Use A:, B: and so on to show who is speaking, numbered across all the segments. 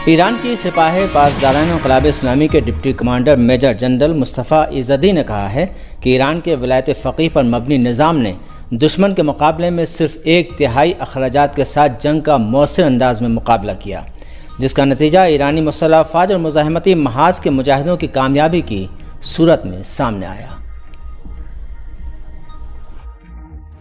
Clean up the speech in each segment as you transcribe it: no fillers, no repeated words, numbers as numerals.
A: ایران کی سپاہ پاسداران انقلاب اسلامی کے ڈپٹی کمانڈر میجر جنرل مصطفیٰ ایزدی نے کہا ہے کہ ایران کے ولایت فقیہ پر مبنی نظام نے دشمن کے مقابلے میں صرف 1/3 اخراجات کے ساتھ جنگ کا مؤثر انداز میں مقابلہ کیا، جس کا نتیجہ ایرانی مسلح افواج اور مزاحمتی محاذ کے مجاہدوں کی کامیابی کی صورت میں سامنے آیا۔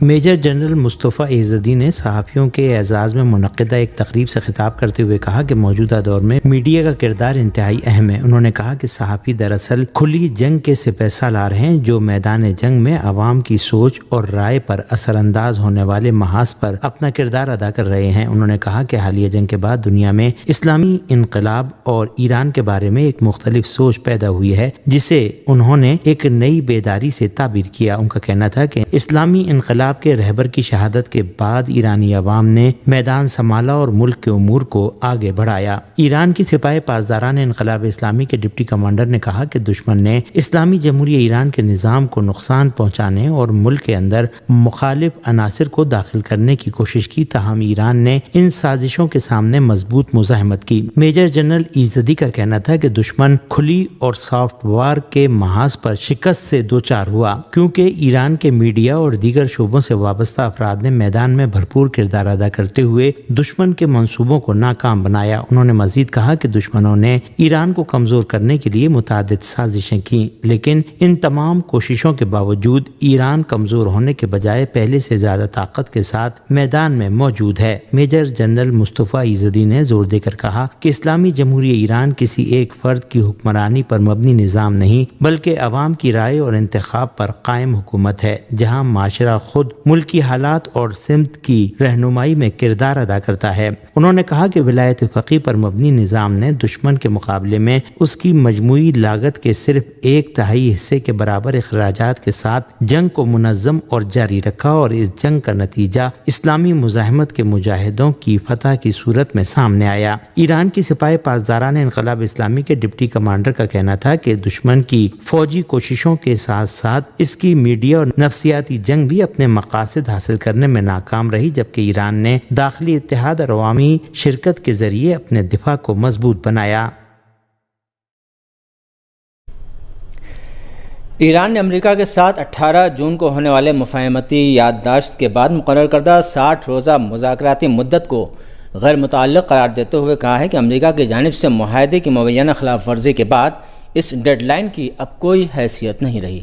B: میجر جنرل مصطفیٰ ایزدی نے صحافیوں کے اعزاز میں منعقدہ ایک تقریب سے خطاب کرتے ہوئے کہا کہ موجودہ دور میں میڈیا کا کردار انتہائی اہم ہے۔ انہوں نے کہا کہ صحافی دراصل کھلی جنگ کے سپہ سالار ہیں جو میدان جنگ میں عوام کی سوچ اور رائے پر اثر انداز ہونے والے محاذ پر اپنا کردار ادا کر رہے ہیں۔ انہوں نے کہا کہ حالیہ جنگ کے بعد دنیا میں اسلامی انقلاب اور ایران کے بارے میں ایک مختلف سوچ پیدا ہوئی ہے، جسے انہوں نے ایک نئی بیداری سے تعبیر کیا۔ ان کا کہنا تھا کہ اسلامی انقلاب کے رہبر کی شہادت کے بعد ایرانی عوام نے میدان سنبھالا اور ملک کے امور کو آگے بڑھایا۔ ایران کی سپاہ پاسداران انقلاب اسلامی کے ڈپٹی کمانڈر نے کہا کہ دشمن نے اسلامی جمہوریہ ایران کے نظام کو نقصان پہنچانے اور ملک کے اندر مخالف عناصر کو داخل کرنے کی کوشش کی، تاہم ایران نے ان سازشوں کے سامنے مضبوط مزاحمت کی۔ میجر جنرل ایزدی کا کہنا تھا کہ دشمن کھلی اور سافٹ وار کے محاذ پر شکست سے دوچار ہوا، کیونکہ ایران کے میڈیا اور دیگر شعبوں سے وابستہ افراد نے میدان میں بھرپور کردار ادا کرتے ہوئے دشمن کے منصوبوں کو ناکام بنایا۔ انہوں نے مزید کہا کہ دشمنوں نے ایران کو کمزور کرنے کے لیے متعدد سازشیں کی، لیکن ان تمام کوششوں کے باوجود ایران کمزور ہونے کے بجائے پہلے سے زیادہ طاقت کے ساتھ میدان میں موجود ہے۔ میجر جنرل مصطفیٰ ایزدی نے زور دے کر کہا کہ اسلامی جمہوریہ ایران کسی ایک فرد کی حکمرانی پر مبنی نظام نہیں، بلکہ عوام کی رائے اور انتخاب پر قائم حکومت ہے، جہاں معاشرہ خود ملکی حالات اور سمت کی رہنمائی میں کردار ادا کرتا ہے۔ انہوں نے کہا کہ ولایت فقیہ پر مبنی نظام نے دشمن کے مقابلے میں اس کی مجموعی لاگت کے صرف 1/3 حصے کے برابر اخراجات کے ساتھ جنگ کو منظم اور جاری رکھا، اور اس جنگ کا نتیجہ اسلامی مزاحمت کے مجاہدوں کی فتح کی صورت میں سامنے آیا۔ ایران کی سپاہ پاسداران انقلاب اسلامی کے ڈپٹی کمانڈر کا کہنا تھا کہ دشمن کی فوجی کوششوں کے ساتھ ساتھ اس کی میڈیا اور نفسیاتی جنگ بھی اپنے مقاصد حاصل کرنے میں ناکام رہی، جبکہ ایران نے داخلی اتحاد اور عوامی شرکت کے ذریعے اپنے دفاع کو مضبوط بنایا۔
A: ایران نے امریکہ کے ساتھ 18 جون کو ہونے والے مفاہمتی یادداشت کے بعد مقرر کردہ 60 روزہ مذاکراتی مدت کو غیر متعلق قرار دیتے ہوئے کہا ہے کہ امریکہ کی جانب سے معاہدے کی مبینہ خلاف ورزی کے بعد اس ڈیڈ لائن کی اب کوئی حیثیت نہیں رہی۔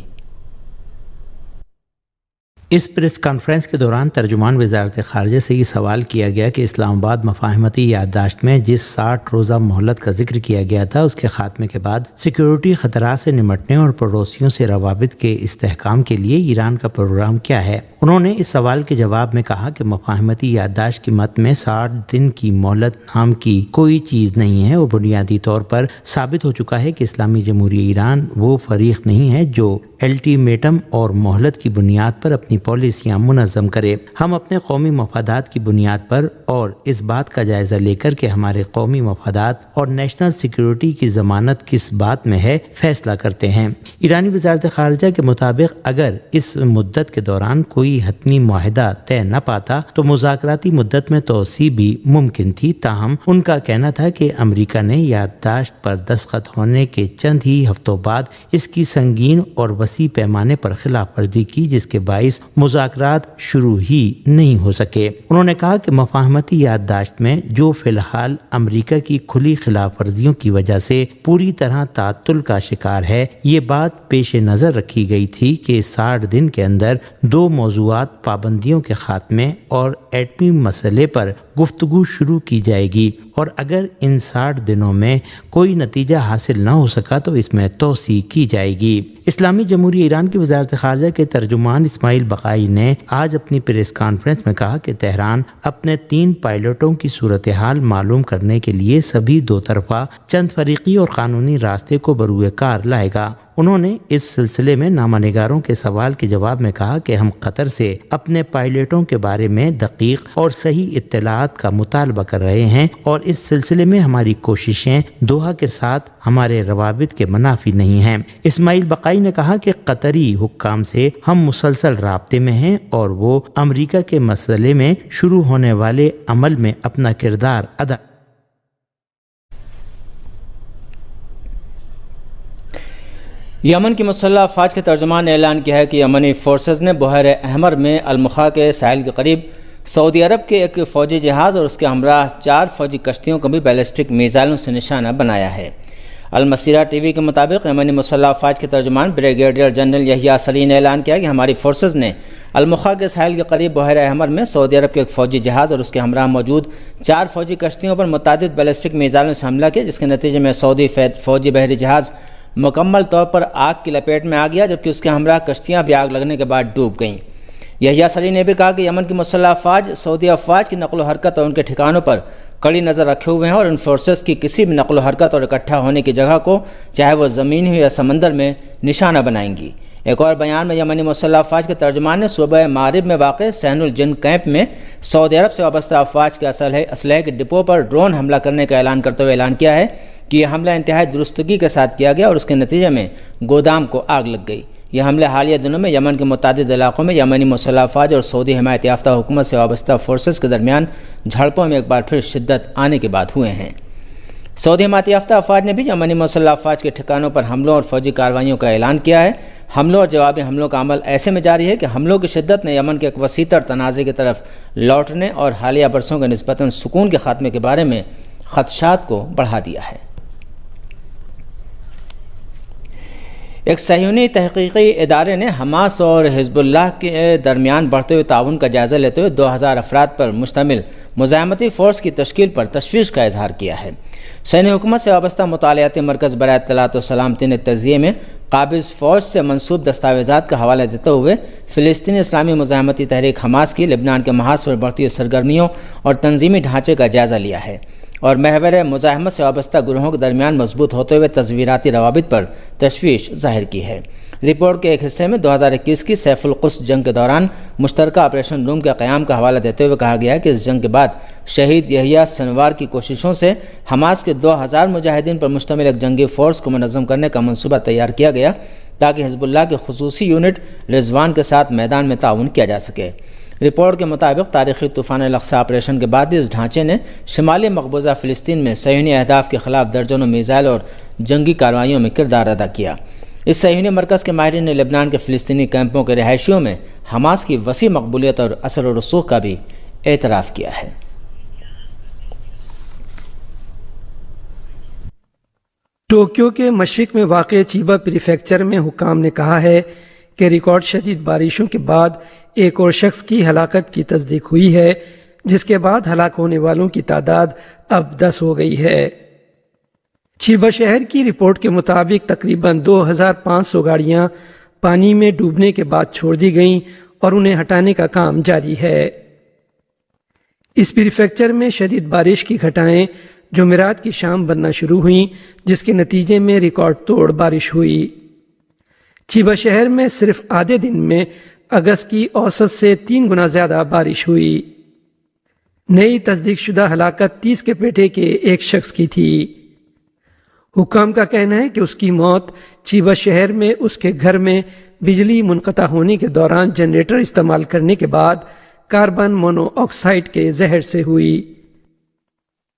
B: اس پریس کانفرنس کے دوران ترجمان وزارت خارجہ سے یہ سوال کیا گیا کہ اسلام آباد مفاہمتی یادداشت میں جس 60 روزہ مہلت کا ذکر کیا گیا تھا، اس کے خاتمے کے بعد سیکیورٹی خطرات سے نمٹنے اور پڑوسیوں سے روابط کے استحکام کے لیے ایران کا پروگرام کیا ہے۔ انہوں نے اس سوال کے جواب میں کہا کہ مفاہمتی یادداشت کی متن میں 60 دن کی مہلت نام کی کوئی چیز نہیں ہے، اور بنیادی طور پر ثابت ہو چکا ہے کہ اسلامی جمہوریہ ایران وہ فریق نہیں ہے جو الٹیمیٹم اور مہلت کی بنیاد پر اپنی پالیسیاں منظم کرے۔ ہم اپنے قومی مفادات کی بنیاد پر اور اس بات کا جائزہ لے کر کہ ہمارے قومی مفادات اور نیشنل سیکیورٹی کی ضمانت کس بات میں ہے فیصلہ کرتے ہیں۔ ایرانی وزارت خارجہ کے مطابق اگر اس مدت کے دوران کوئی حتمی معاہدہ طے نہ پاتا تو مذاکراتی مدت میں توسیع بھی ممکن تھی، تاہم ان کا کہنا تھا کہ امریکہ نے یادداشت پر دستخط ہونے کے چند ہی ہفتوں بعد اس کی سنگین اور وسیع پیمانے پر خلاف ورزی کی، جس کے باعث مذاکرات شروع ہی نہیں ہو سکے۔ انہوں نے کہا کہ مفاہمتی یادداشت میں جو فی الحال امریکہ کی کھلی خلاف ورزیوں کی وجہ سے پوری طرح تعطل کا شکار ہے، یہ بات پیش نظر رکھی گئی تھی کہ 60 دن کے اندر 2 موضوعات پابندیوں کے خاتمے اور ایٹمی مسئلے پر گفتگو شروع کی جائے گی، اور اگر ان 60 دنوں میں کوئی نتیجہ حاصل نہ ہو سکا تو اس میں توسیع کی جائے گی۔ اسلامی جمہوریہ ایران کی وزارت خارجہ کے ترجمان اسماعیل بقائی نے آج اپنی پریس کانفرنس میں کہا کہ تہران اپنے 3 پائلٹوں کی صورتحال معلوم کرنے کے لیے سبھی 2 طرفہ چند فریقی اور قانونی راستے کو بروئے کار لائے گا۔ انہوں نے اس سلسلے میں نامہ نگاروں کے سوال کے جواب میں کہا کہ ہم قطر سے اپنے پائلٹوں کے بارے میں دقیق اور صحیح اطلاعات کا مطالبہ کر رہے ہیں، اور اس سلسلے میں ہماری کوششیں دوحہ کے ساتھ ہمارے روابط کے منافی نہیں ہیں۔ اسماعیل بقائی نے کہا کہ قطری حکام سے ہم مسلسل رابطے میں ہیں، اور وہ امریکہ کے مسئلے میں شروع ہونے والے عمل میں اپنا کردار ادا
A: یمن کی مسلح افواج کے ترجمان نے اعلان کیا ہے کہ یمنی فورسز نے بحیر احمر میں المخا کے ساحل کے قریب سعودی عرب کے ایک فوجی جہاز اور اس کے ہمراہ 4 فوجی کشتیوں کو بھی بیلسٹک میزائلوں سے نشانہ بنایا ہے۔ المسیرہ ٹی وی کے مطابق یمنی مسلح افواج کے ترجمان بریگیڈیئر جنرل یحییٰ سلی نے اعلان کیا کہ ہماری فورسز نے المخا کے ساحل کے قریب بحیر احمر میں سعودی عرب کے ایک فوجی جہاز اور اس کے ہمراہ موجود 4 فوجی کشتیوں پر متعدد بیلسٹک میزائلوں سے حملہ کیا، جس کے نتیجے میں سعودی فوجی بحری جہاز مکمل طور پر آگ کی لپیٹ میں آ گیا، جبکہ اس کے ہمراہ کشتیاں بھی آگ لگنے کے بعد ڈوب گئیں۔ یحییٰ سلی نے بھی کہا کہ یمن کی مسلح افواج سعودی افواج کی نقل و حرکت اور ان کے ٹھکانوں پر کڑی نظر رکھے ہوئے ہیں اور ان فورسز کی کسی بھی نقل و حرکت اور اکٹھا ہونے کی جگہ کو چاہے وہ زمین ہو یا سمندر میں نشانہ بنائیں گی۔ ایک اور بیان میں یمنی مسلح افواج کے ترجمان نے صوبہ مغرب میں واقع سہن الجن کیمپ میں سعودی عرب سے وابستہ افواج کے اسلحے کے ڈپو پر ڈرون حملہ کرنے کا اعلان کرتے ہوئے اعلان کیا ہے کہ یہ حملہ انتہائی درستگی کے ساتھ کیا گیا اور اس کے نتیجے میں گودام کو آگ لگ گئی۔ یہ حملے حالیہ دنوں میں یمن کے متعدد علاقوں میں یمنی مسلح افواج اور سعودی حمایت یافتہ حکومت سے وابستہ فورسز کے درمیان جھڑپوں میں ایک بار پھر شدت آنے کے بعد ہوئے ہیں۔ سعودی حمایت یافتہ افواج نے بھی یمنی مسلح افواج کے ٹھکانوں پر حملوں اور فوجی کارروائیوں کا اعلان کیا ہے۔ حملوں اور جوابی حملوں کا عمل ایسے میں جاری ہے کہ حملوں کی شدت نے یمن کے ایک وسیع تر تنازع کی طرف لوٹنے اور حالیہ برسوں کے نسبتاً سکون کے خاتمے کے بارے میں خدشات کو بڑھا دیا ہے۔ ایک صہیونی تحقیقی ادارے نے حماس اور حزب اللہ کے درمیان بڑھتے ہوئے تعاون کا جائزہ لیتے ہوئے 2000 افراد پر مشتمل مزاحمتی فورس کی تشکیل پر تشویش کا اظہار کیا ہے۔ صہیونی حکومت سے وابستہ مطالعاتی مرکز برائے اطلاعات و سلامتی نے تجزیے میں قابض فوج سے منسوب دستاویزات کا حوالہ دیتے ہوئے فلسطینی اسلامی مزاحمتی تحریک حماس کی لبنان کے محاذ پر بڑھتی ہوئی سرگرمیوں اور تنظیمی ڈھانچے کا جائزہ لیا ہے اور محور مزاحمت سے وابستہ گروہوں کے درمیان مضبوط ہوتے ہوئے تصویراتی روابط پر تشویش ظاہر کی ہے۔ رپورٹ کے ایک حصے میں 2021 کی سیف القدس جنگ کے دوران مشترکہ آپریشن روم کے قیام کا حوالہ دیتے ہوئے کہا گیا ہے کہ اس جنگ کے بعد شہید یحییٰ سنوار کی کوششوں سے حماس کے 2000 مجاہدین پر مشتمل ایک جنگی فورس کو منظم کرنے کا منصوبہ تیار کیا گیا تاکہ حزب اللہ کے خصوصی یونٹ رضوان کے ساتھ میدان میں تعاون کیا جا سکے۔ رپورٹ کے مطابق تاریخی طوفان الاقصی آپریشن کے بعد بھی اس ڈھانچے نے شمالی مقبوضہ فلسطین میں صہیونی اہداف کے خلاف درجنوں میزائل اور جنگی کارروائیوں میں کردار ادا کیا۔ اس صہیونی مرکز کے ماہرین نے لبنان کے فلسطینی کیمپوں کے رہائشیوں میں حماس کی وسیع مقبولیت اور اثر و رسوخ کا بھی اعتراف کیا ہے۔
C: ٹوکیو کے مشرق میں واقع چیبا پریفیکچر میں حکام نے کہا ہے کہ ریکارڈ شدید بارشوں کے بعد ایک اور شخص کی ہلاکت کی تصدیق ہوئی ہے، جس کے بعد ہلاک ہونے والوں کی تعداد اب 10 ہو گئی ہے۔ چیبا شہر کی رپورٹ کے مطابق تقریباً 2500 گاڑیاں پانی میں ڈوبنے کے بعد چھوڑ دی گئیں اور انہیں ہٹانے کا کام جاری ہے۔ اس پریفیکچر میں شدید بارش کی گھٹائیں جمعرات کی شام بننا شروع ہوئیں، جس کے نتیجے میں ریکارڈ توڑ بارش ہوئی۔ چیبا شہر میں صرف آدھے دن میں اگست کی اوسط سے 3 گنا زیادہ بارش ہوئی۔ نئی تصدیق شدہ ہلاکت 30 کے پیٹے کے ایک شخص کی تھی۔ حکام کا کہنا ہے کہ اس کی موت چیبا شہر میں اس کے گھر میں بجلی منقطع ہونے کے دوران جنریٹر استعمال کرنے کے بعد کاربن مونو آکسائڈ کے زہر سے ہوئی۔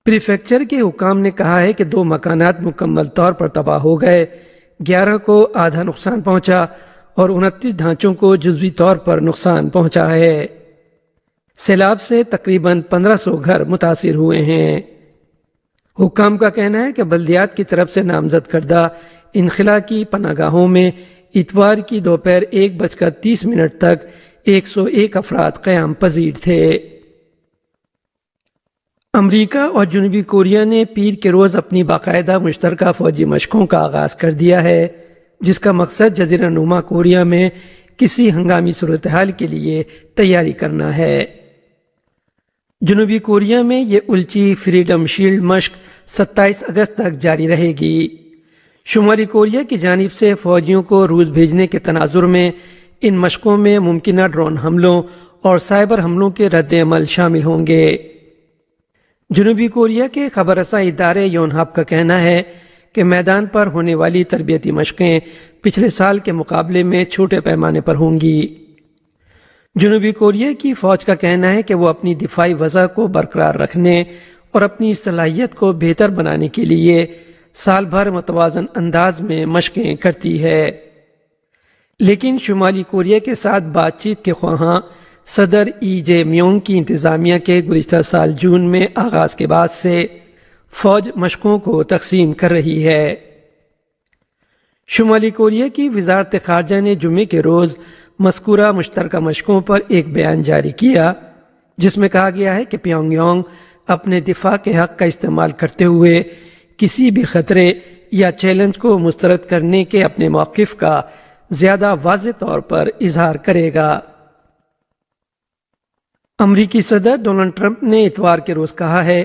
C: پریفیکچر کے حکام نے کہا ہے کہ 2 مکانات مکمل طور پر تباہ ہو گئے، 11 کو آدھا نقصان پہنچا اور 29 ڈھانچوں کو جزوی طور پر نقصان پہنچا ہے۔ سیلاب سے تقریباً 1500 گھر متاثر ہوئے ہیں۔ حکام کا کہنا ہے کہ بلدیات کی طرف سے نامزد کردہ انخلا کی پناہ گاہوں میں اتوار کی دوپہر 1:30 تک 101 افراد قیام پذیر تھے۔ امریکہ اور جنوبی کوریا نے پیر کے روز اپنی باقاعدہ مشترکہ فوجی مشقوں کا آغاز کر دیا ہے، جس کا مقصد جزیرہ نما کوریا میں کسی ہنگامی صورتحال کے لیے تیاری کرنا ہے۔ جنوبی کوریا میں یہ الچی فریڈم شیلڈ مشق 27 اگست تک جاری رہے گی۔ شمالی کوریا کی جانب سے فوجیوں کو روس بھیجنے کے تناظر میں ان مشقوں میں ممکنہ ڈرون حملوں اور سائبر حملوں کے رد عمل شامل ہوں گے۔ جنوبی کوریا کے خبر رساں ادارے یونہاپ کا کہنا ہے کہ میدان پر ہونے والی تربیتی مشقیں پچھلے سال کے مقابلے میں چھوٹے پیمانے پر ہوں گی۔ جنوبی کوریا کی فوج کا کہنا ہے کہ وہ اپنی دفاعی وضع کو برقرار رکھنے اور اپنی صلاحیت کو بہتر بنانے کے لیے سال بھر متوازن انداز میں مشقیں کرتی ہے، لیکن شمالی کوریا کے ساتھ بات چیت کے خواہاں صدر ای جے میونگ کی انتظامیہ کے گزشتہ سال جون میں آغاز کے بعد سے فوج مشقوں کو تقسیم کر رہی ہے۔ شمالی کوریا کی وزارت خارجہ نے جمعے کے روز مذکورہ مشترکہ مشقوں پر ایک بیان جاری کیا، جس میں کہا گیا ہے کہ پیونگ یانگ اپنے دفاع کے حق کا استعمال کرتے ہوئے کسی بھی خطرے یا چیلنج کو مسترد کرنے کے اپنے موقف کا زیادہ واضح طور پر اظہار کرے گا۔ امریکی صدر ڈونلڈ ٹرمپ نے اتوار کے روز کہا ہے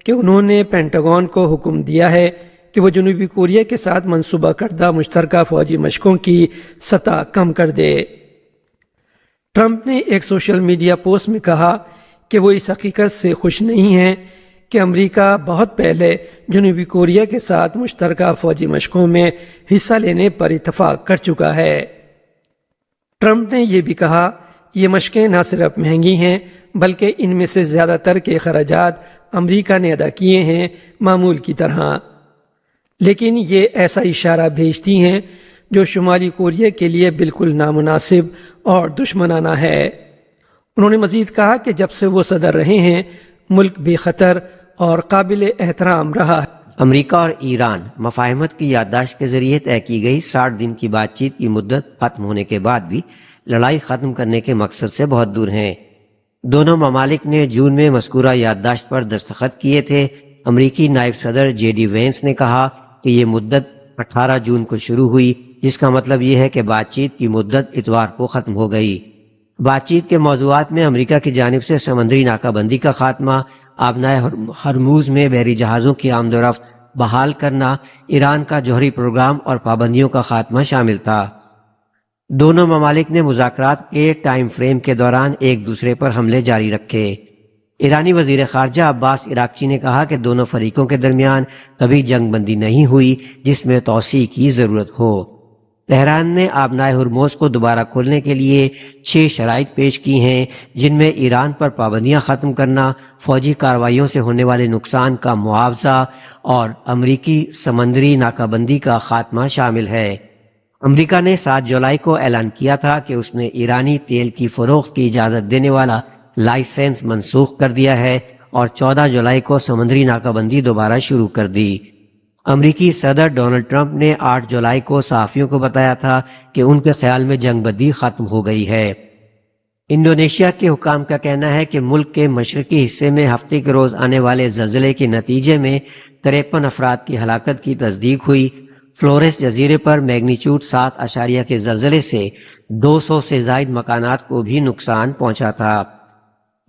C: کہ انہوں نے پینٹاگون کو حکم دیا ہے کہ وہ جنوبی کوریا کے ساتھ منصوبہ کردہ مشترکہ فوجی مشقوں کی سطح کم کر دے۔ ٹرمپ نے ایک سوشل میڈیا پوسٹ میں کہا کہ وہ اس حقیقت سے خوش نہیں ہیں کہ امریکہ بہت پہلے جنوبی کوریا کے ساتھ مشترکہ فوجی مشقوں میں حصہ لینے پر اتفاق کر چکا ہے۔ ٹرمپ نے یہ بھی کہا، یہ مشقیں نہ صرف مہنگی ہیں بلکہ ان میں سے زیادہ تر کے اخراجات امریکہ نے ادا کیے ہیں معمول کی طرح، لیکن یہ ایسا اشارہ بھیجتی ہیں جو شمالی کوریا کے لیے بالکل نامناسب اور دشمنانہ ہے۔ انہوں نے مزید کہا کہ جب سے وہ صدر رہے ہیں ملک بے خطر اور قابل احترام رہا ہے۔
D: امریکہ اور ایران مفاہمت کی یادداشت کے ذریعے طے کی گئی 60 دن کی بات چیت کی مدت ختم ہونے کے بعد بھی لڑائی ختم کرنے کے مقصد سے بہت دور ہیں۔ دونوں ممالک نے جون میں مذکورہ یادداشت پر دستخط کیے تھے۔ امریکی نائب صدر جے ڈی وینس نے کہا کہ یہ مدت 18 جون کو شروع ہوئی، جس کا مطلب یہ ہے کہ بات چیت کی مدت اتوار کو ختم ہو گئی۔ بات چیت کے موضوعات میں امریکہ کی جانب سے سمندری ناکہ بندی کا خاتمہ، آبنائے ہرموز میں بحری جہازوں کی آمد و رفت بحال کرنا، ایران کا جوہری پروگرام اور پابندیوں کا خاتمہ شامل تھا۔ دونوں ممالک نے مذاکرات کے ٹائم فریم کے دوران ایک دوسرے پر حملے جاری رکھے۔ ایرانی وزیر خارجہ عباس عراقچی نے کہا کہ دونوں فریقوں کے درمیان کبھی جنگ بندی نہیں ہوئی جس میں توسیع کی ضرورت ہو۔ تہران نے آبنائے ہرموز کو دوبارہ کھولنے کے لیے 6 شرائط پیش کی ہیں، جن میں ایران پر پابندیاں ختم کرنا، فوجی کارروائیوں سے ہونے والے نقصان کا معاوضہ اور امریکی سمندری ناکہ بندی کا خاتمہ شامل ہے۔ امریکہ نے 7 جولائی کو اعلان کیا تھا کہ اس نے ایرانی تیل کی فروخت کی اجازت دینے والا لائسنس منسوخ کر دیا ہے اور 14 جولائی کو سمندری ناکہ بندی دوبارہ شروع کر دی۔ امریکی صدر ڈونلڈ ٹرمپ نے 8 جولائی کو صحافیوں کو بتایا تھا کہ ان کے خیال میں جنگ بندی ختم ہو گئی ہے۔ انڈونیشیا کے حکام کا کہنا ہے کہ ملک کے مشرقی حصے میں ہفتے کے روز آنے والے زلزلے کے نتیجے میں 53 افراد کی ہلاکت کی تصدیق ہوئی۔ فلورس جزیرے پر میگنیچیوڈ 7 کے زلزلے سے 200 سے زائد مکانات کو بھی نقصان پہنچا تھا۔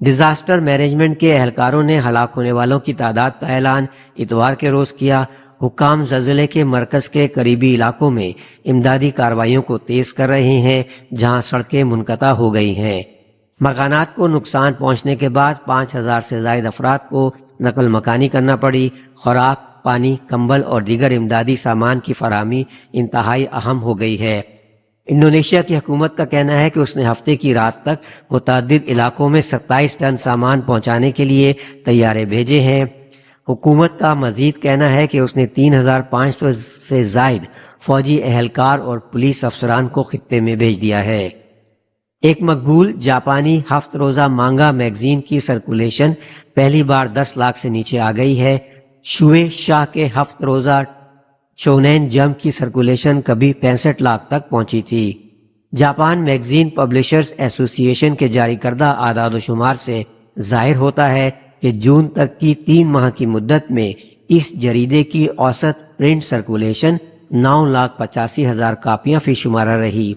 D: ڈیزاسٹر مینجمنٹ کے اہلکاروں نے ہلاک ہونے والوں کی تعداد کا اعلان اتوار کے روز کیا۔ حکام زلزلے کے مرکز کے قریبی علاقوں میں امدادی کارروائیوں کو تیز کر رہے ہیں جہاں سڑکیں منقطع ہو گئی ہیں۔ مکانات کو نقصان پہنچنے کے بعد 5000 سے زائد افراد کو نقل مکانی کرنا پڑی۔ خوراک، پانی، کمبل اور دیگر امدادی سامان کی فراہمی انتہائی اہم ہو گئی ہے۔ انڈونیشیا کی حکومت کا کہنا ہے کہ اس نے ہفتے کی رات تک متعدد علاقوں میں 27 ٹن سامان پہنچانے کے لیے طیارے بھیجے ہیں۔ حکومت کا مزید کہنا ہے کہ اس نے 3500 سے زائد فوجی اہلکار اور پولیس افسران کو خطے میں بھیج دیا ہے۔ ایک مقبول جاپانی 7 روزہ مانگا میگزین کی سرکولیشن پہلی بار 10 لاکھ سے نیچے آ گئی ہے۔ شوئے شاہ کے 7 روزہ شونین جمپ کی سرکولیشن کبھی 65 لاکھ تک پہنچی تھی۔ جاپان میگزین پبلشرز ایسوسی ایشن کے جاری کردہ اعداد و شمار سے ظاہر ہوتا ہے کہ جون تک کی 3 ماہ کی مدت میں اس جریدے کی اوسط پرنٹ سرکولیشن 9,85,000 کاپیاں فی شمارہ رہی۔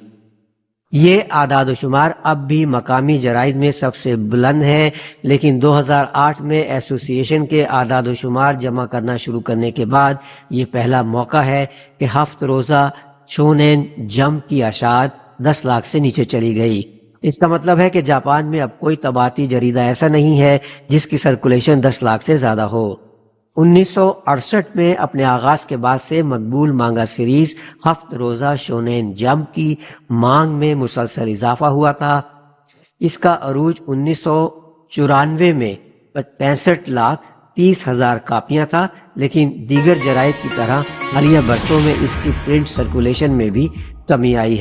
D: یہ اعداد و شمار اب بھی مقامی جرائد میں سب سے بلند ہے، لیکن 2008 میں ایسوسی ایشن کے اعداد و شمار جمع کرنا شروع کرنے کے بعد یہ پہلا موقع ہے کہ 7 روزہ شونین جمپ کی اشاعت 10 لاکھ سے نیچے چلی گئی۔ اس کا مطلب ہے کہ جاپان میں اب کوئی طباعتی جریدہ ایسا نہیں ہے جس کی سرکولیشن 10 لاکھ سے زیادہ ہو۔ 1968 میں اپنے آغاز کے بعد سے مقبول مانگا سیریز 7 روزہ شونین جمپ کی مانگ میں مسلسل اضافہ ہوا تھا۔ اس کا عروج 1994 میں 65 لاکھ 30,000 کاپیاں تھا، لیکن دیگر جرائد کی طرح حالیہ برسوں میں اس کی پرنٹ سرکولیشن میں بھی کمی آئی ہے۔